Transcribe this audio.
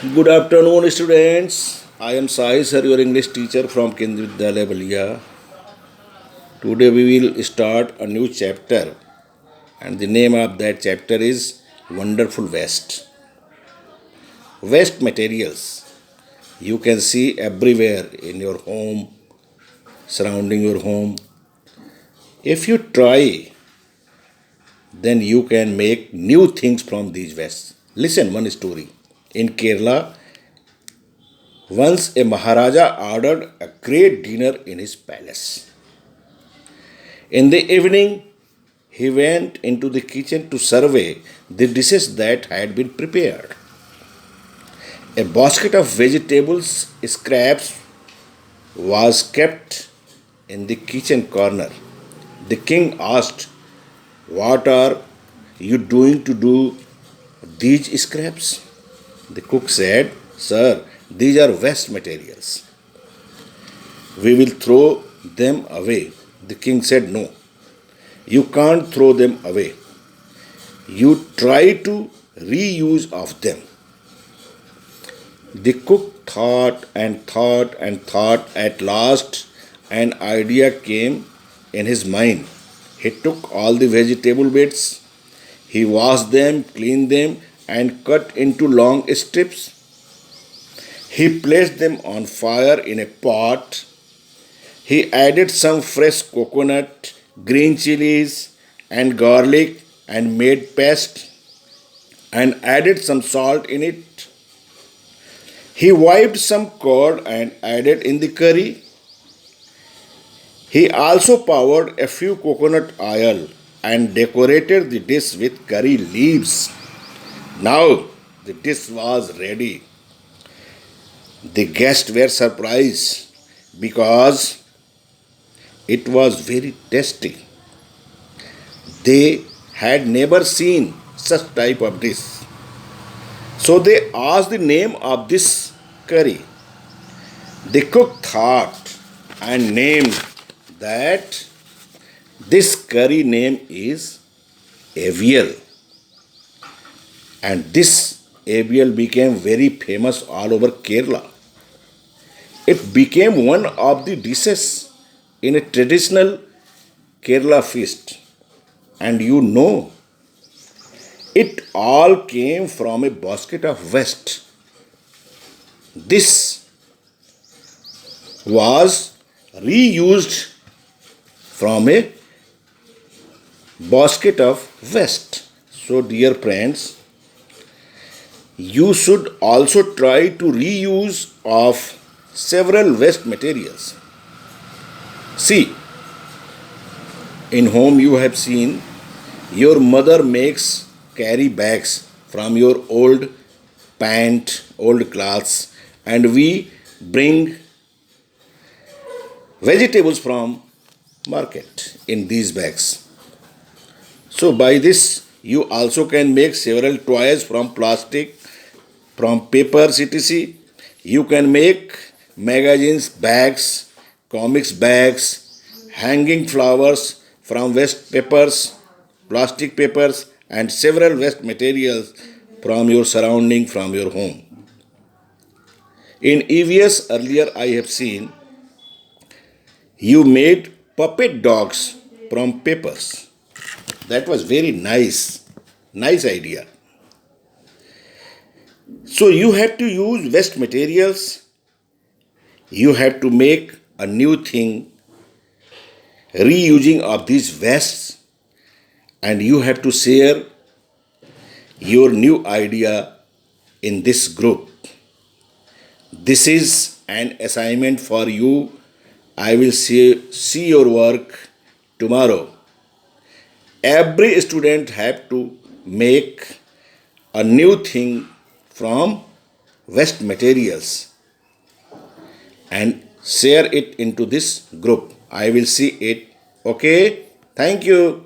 Good afternoon, students. I am Sai sir, your English teacher from Kendriya Vidyalaya Balia. Today we will start a new chapter, and the name of that chapter is Wonderful Waste. Waste materials you can see everywhere in your home, surrounding your home. If you try, then you can make new things from these wastes. Listen one story. In Kerala, once a Maharaja ordered a great dinner in his palace. In the evening, he went into the kitchen to survey the dishes that had been prepared. A basket of vegetables scraps was kept in the kitchen corner. The king asked, "What are you doing to do these scraps?" The cook said, "Sir, these are waste materials. We will throw them away." The king said, "No, you can't throw them away. You try to reuse of them." The cook thought and thought and thought. At last, an idea came in his mind. He took all the vegetable bits, he washed them, cleaned them, and cut into long strips. He placed them on fire in a pot. He added some fresh coconut, green chilies, and garlic and made paste and added some salt in it. He wiped some curd and added in the curry. He also poured a few coconut oil and decorated the dish with curry leaves. Now the dish was ready. The guests were surprised because it was very tasty. They had never seen such type of dish. So they asked the name of this curry. The cook thought and named that this curry name is avial, and this avial became very famous all over Kerala. It became one of the dishes in a traditional Kerala feast. And you know, it all came from a basket of waste. This was reused from a basket of waste. So, dear friends, you should also try to reuse of several waste materials. See, in home you have seen your mother makes carry bags from your old pant, old clothes, and we bring vegetables from market in these bags. So by this you also can make several toys from plastic, from papers, etc. You can make magazines, bags, comics bags, hanging flowers from waste papers, plastic papers, and several waste materials from your surrounding, from your home. In EVS earlier, I have seen you made puppet dogs from papers. That was very nice. Nice idea. So you have to use waste materials. You have to make a new thing, reusing of these wastes, and you have to share your new idea in this group. This is an assignment for you. I will see your work tomorrow. Every student have to make a new thing from waste materials and share it into this group. I will see it. Okay? Thank you.